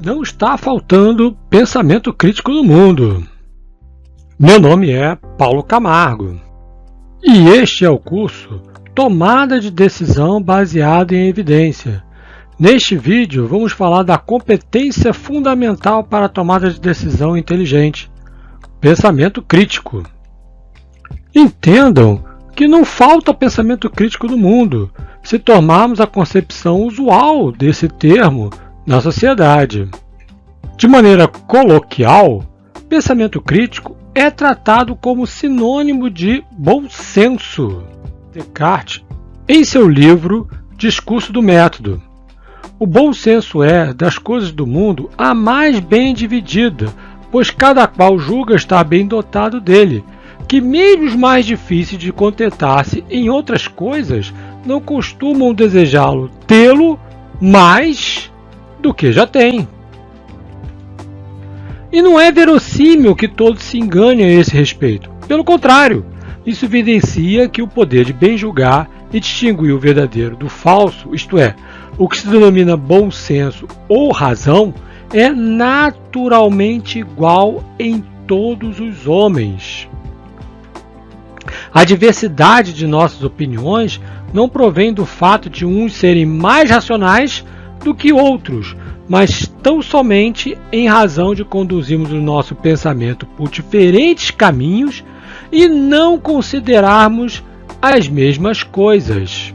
Não está faltando pensamento crítico no mundo. Meu nome é Paulo Camargo e este é o curso Tomada de Decisão Baseada em Evidência. Neste vídeo vamos falar da competência fundamental para a tomada de decisão inteligente, pensamento crítico. Entendam que não falta pensamento crítico no mundo, se tomarmos a concepção usual desse termo na sociedade. De maneira coloquial, pensamento crítico é tratado como sinônimo de bom senso. Descartes, em seu livro Discurso do Método. O bom senso é, das coisas do mundo, a mais bem dividida, pois cada qual julga estar bem dotado dele, que mesmo os mais difíceis de contentar-se em outras coisas não costumam desejá-lo tê-lo mais do que já tem. E não é verossímil que todos se enganem a esse respeito. Pelo contrário, isso evidencia que o poder de bem julgar e distinguir o verdadeiro do falso, isto é, o que se denomina bom senso ou razão, é naturalmente igual em todos os homens. A diversidade de nossas opiniões não provém do fato de uns serem mais racionais do que outros, mas tão somente em razão de conduzirmos o nosso pensamento por diferentes caminhos e não considerarmos as mesmas coisas.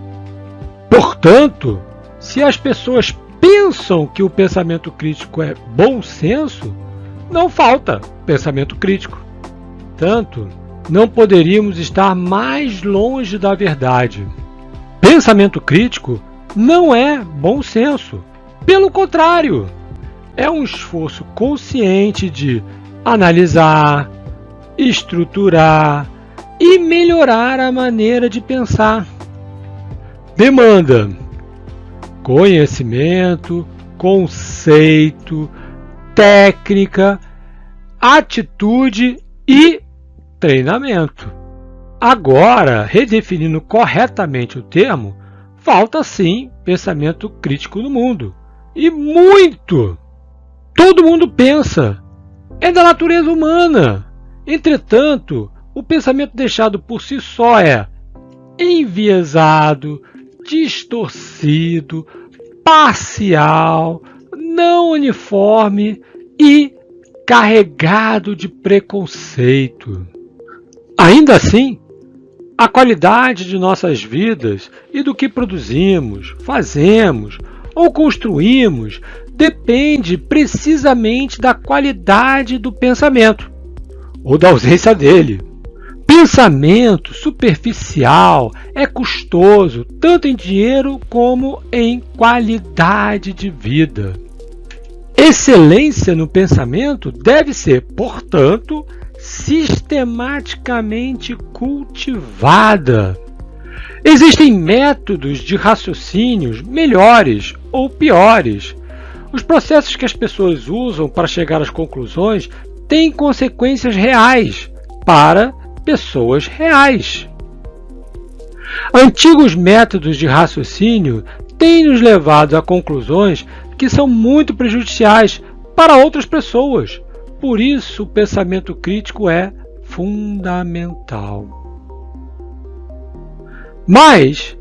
Portanto, se as pessoas pensam que o pensamento crítico é bom senso, não falta pensamento crítico. Tanto, não poderíamos estar mais longe da verdade. Pensamento crítico não é bom senso. Pelo contrário, é um esforço consciente de analisar, estruturar e melhorar a maneira de pensar. Demanda conhecimento, conceito, técnica, atitude e treinamento. Agora, redefinindo corretamente o termo, falta sim pensamento crítico no mundo. E muito! Todo mundo pensa. É da natureza humana. Entretanto, o pensamento deixado por si só é enviesado, distorcido, parcial, não uniforme e carregado de preconceito. Ainda assim, a qualidade de nossas vidas e do que produzimos, fazemos ou construímos depende precisamente da qualidade do pensamento ou da ausência dele. Pensamento superficial é custoso tanto em dinheiro como em qualidade de vida. Excelência no pensamento deve ser, portanto, sistematicamente cultivada. Existem métodos de raciocínios melhores ou piores. Os processos que as pessoas usam para chegar às conclusões têm consequências reais para pessoas reais. Antigos métodos de raciocínio têm nos levado a conclusões que são muito prejudiciais para outras pessoas. Por isso, o pensamento crítico é fundamental. Mas,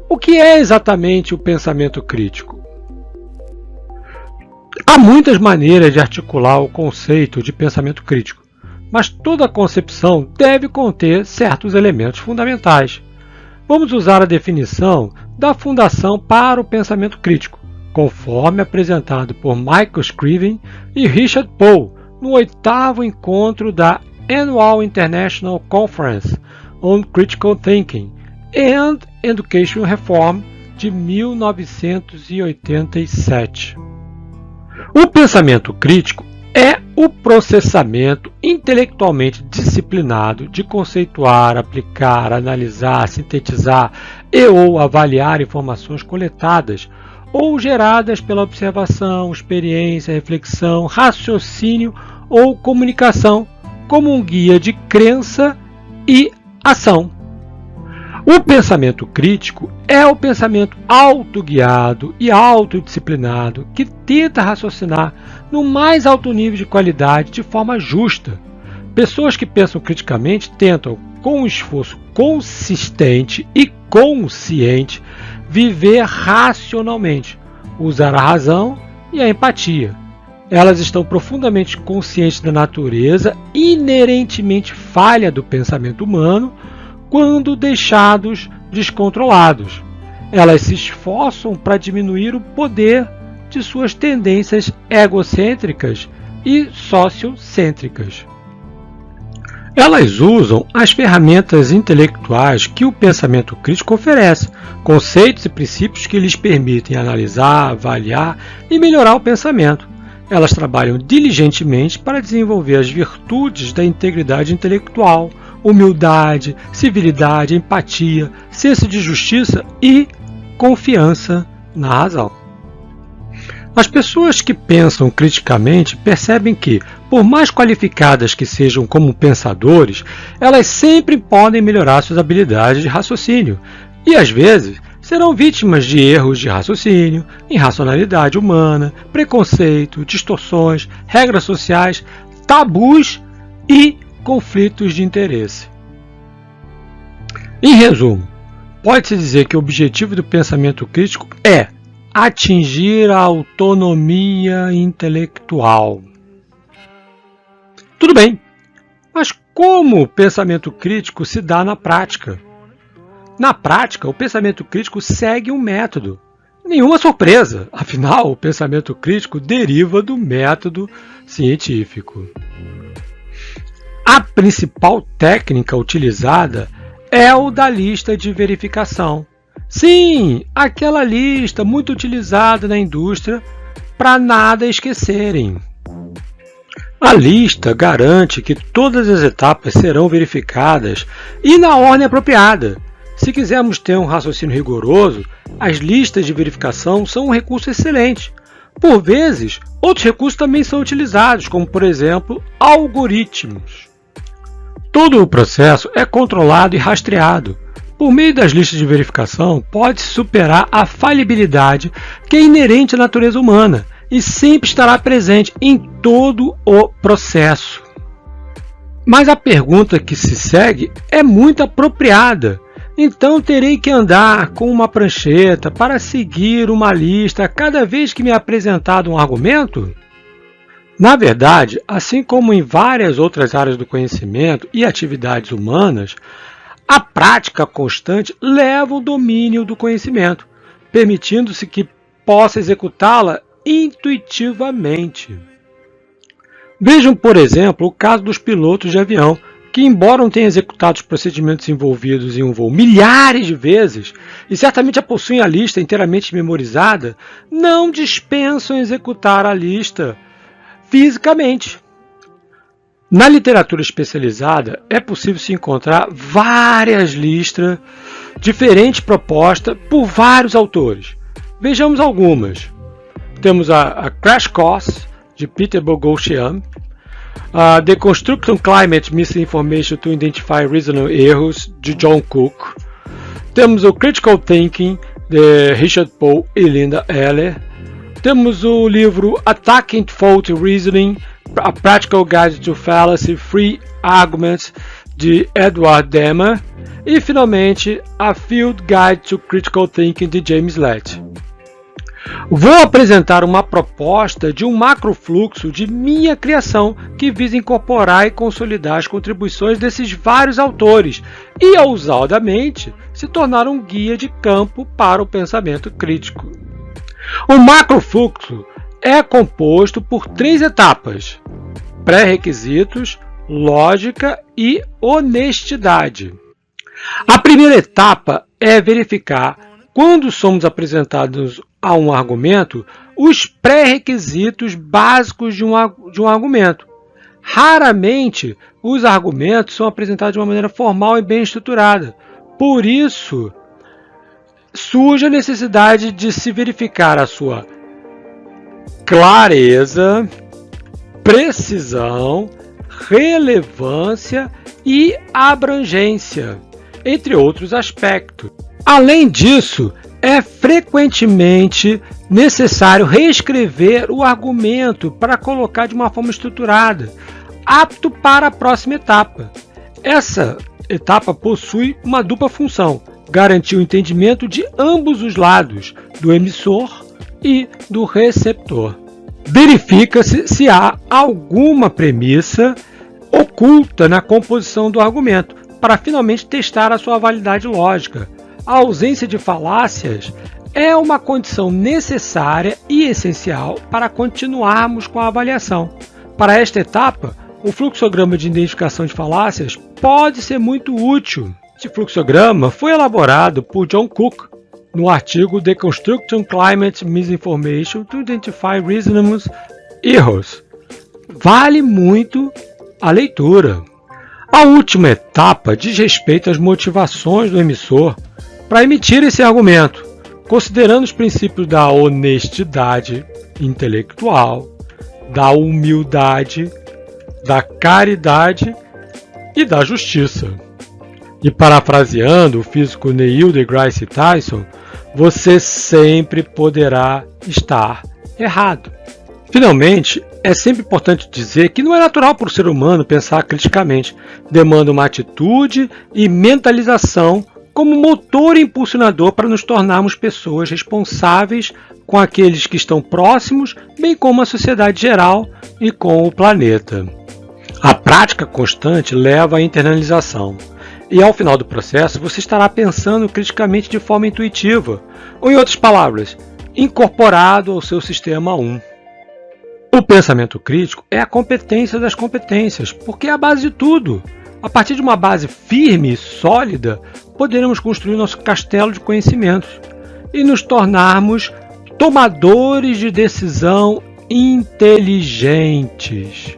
o que é exatamente o pensamento crítico? Há muitas maneiras de articular o conceito de pensamento crítico, mas toda concepção deve conter certos elementos fundamentais. Vamos usar a definição da Fundação para o Pensamento Crítico, conforme apresentado por Michael Scriven e Richard Pohl no 8º encontro da Annual International Conference on Critical Thinking and Education Reform de 1987. O pensamento crítico é o processamento intelectualmente disciplinado de conceituar, aplicar, analisar, sintetizar e ou avaliar informações coletadas ou geradas pela observação, experiência, reflexão, raciocínio ou comunicação, como um guia de crença e ação. O pensamento crítico é o pensamento autoguiado e autodisciplinado que tenta raciocinar no mais alto nível de qualidade de forma justa. Pessoas que pensam criticamente tentam, com um esforço consistente e consciente, viver racionalmente, usar a razão e a empatia. Elas estão profundamente conscientes da natureza inerentemente falha do pensamento humano quando deixados descontrolados. Elas se esforçam para diminuir o poder de suas tendências egocêntricas e sociocêntricas. Elas usam as ferramentas intelectuais que o pensamento crítico oferece, conceitos e princípios que lhes permitem analisar, avaliar e melhorar o pensamento. Elas trabalham diligentemente para desenvolver as virtudes da integridade intelectual, humildade, civilidade, empatia, senso de justiça e confiança na razão. As pessoas que pensam criticamente percebem que, por mais qualificadas que sejam como pensadores, elas sempre podem melhorar suas habilidades de raciocínio e, às vezes, serão vítimas de erros de raciocínio, irracionalidade humana, preconceito, distorções, regras sociais, tabus e conflitos de interesse. Em resumo, pode-se dizer que o objetivo do pensamento crítico é atingir a autonomia intelectual. Tudo bem, mas como o pensamento crítico se dá na prática? Na prática, o pensamento crítico segue um método. Nenhuma surpresa, afinal, o pensamento crítico deriva do método científico. A principal técnica utilizada é o da lista de verificação. Sim, aquela lista muito utilizada na indústria para nada esquecerem. A lista garante que todas as etapas serão verificadas e na ordem apropriada. Se quisermos ter um raciocínio rigoroso, as listas de verificação são um recurso excelente. Por vezes, outros recursos também são utilizados, como por exemplo, algoritmos. Todo o processo é controlado e rastreado. Por meio das listas de verificação, pode-se superar a falibilidade que é inerente à natureza humana e sempre estará presente em todo o processo. Mas a pergunta que se segue é muito apropriada. Então terei que andar com uma prancheta para seguir uma lista cada vez que me é apresentado um argumento? Na verdade, assim como em várias outras áreas do conhecimento e atividades humanas, a prática constante leva ao domínio do conhecimento, permitindo-se que possa executá-la intuitivamente. Vejam, por exemplo, o caso dos pilotos de avião, que, embora não tenham executado os procedimentos envolvidos em um voo milhares de vezes, e certamente já possuem a lista inteiramente memorizada, não dispensam executar a lista fisicamente. Na literatura especializada, é possível se encontrar várias listas diferentes propostas por vários autores. Vejamos algumas. Temos a Crash Course, de Peter Boghossian, The Construction Climate Misinformation to Identify Reasonable Errors, de John Cook. Temos o Critical Thinking, de Richard Pohl e Linda Eller. Temos o livro Attacking Faulty Reasoning, A Practical Guide to Fallacy-Free Arguments, de Edward Demmer. E, finalmente, A Field Guide to Critical Thinking, de James Lett. Vou apresentar uma proposta de um macrofluxo de minha criação que visa incorporar e consolidar as contribuições desses vários autores e, ousadamente, se tornar um guia de campo para o pensamento crítico. O macrofluxo é composto por 3 etapas: pré-requisitos, lógica e honestidade. A primeira etapa é verificar, quando somos apresentados a um argumento, os pré-requisitos básicos de um argumento. Raramente, os argumentos são apresentados de uma maneira formal e bem estruturada. Por isso, surge a necessidade de se verificar a sua clareza, precisão, relevância e abrangência. entre outros aspectos. Além disso, é frequentemente necessário reescrever o argumento para colocar de uma forma estruturada, apto para a próxima etapa. Essa etapa possui uma dupla função: garantir o entendimento de ambos os lados, do emissor e do receptor. Verifica-se se há alguma premissa oculta na composição do argumento, para finalmente testar a sua validade lógica. A ausência de falácias é uma condição necessária e essencial para continuarmos com a avaliação. Para esta etapa, o fluxograma de identificação de falácias pode ser muito útil. Este fluxograma foi elaborado por John Cook no artigo Deconstructing Climate Misinformation to Identify Reasonable Errors. Vale muito a leitura. A última etapa diz respeito às motivações do emissor para emitir esse argumento, considerando os princípios da honestidade intelectual, da humildade, da caridade e da justiça. E parafraseando o físico Neil deGrasse Tyson, você sempre poderá estar errado. Finalmente, é sempre importante dizer que não é natural para o ser humano pensar criticamente. Demanda uma atitude e mentalização como motor impulsionador para nos tornarmos pessoas responsáveis com aqueles que estão próximos, bem como a sociedade geral e com o planeta. A prática constante leva à internalização. E ao final do processo, você estará pensando criticamente de forma intuitiva, ou em outras palavras, incorporado ao seu sistema 1. O pensamento crítico é a competência das competências, porque é a base de tudo. A partir de uma base firme e sólida, poderemos construir nosso castelo de conhecimentos e nos tornarmos tomadores de decisão inteligentes.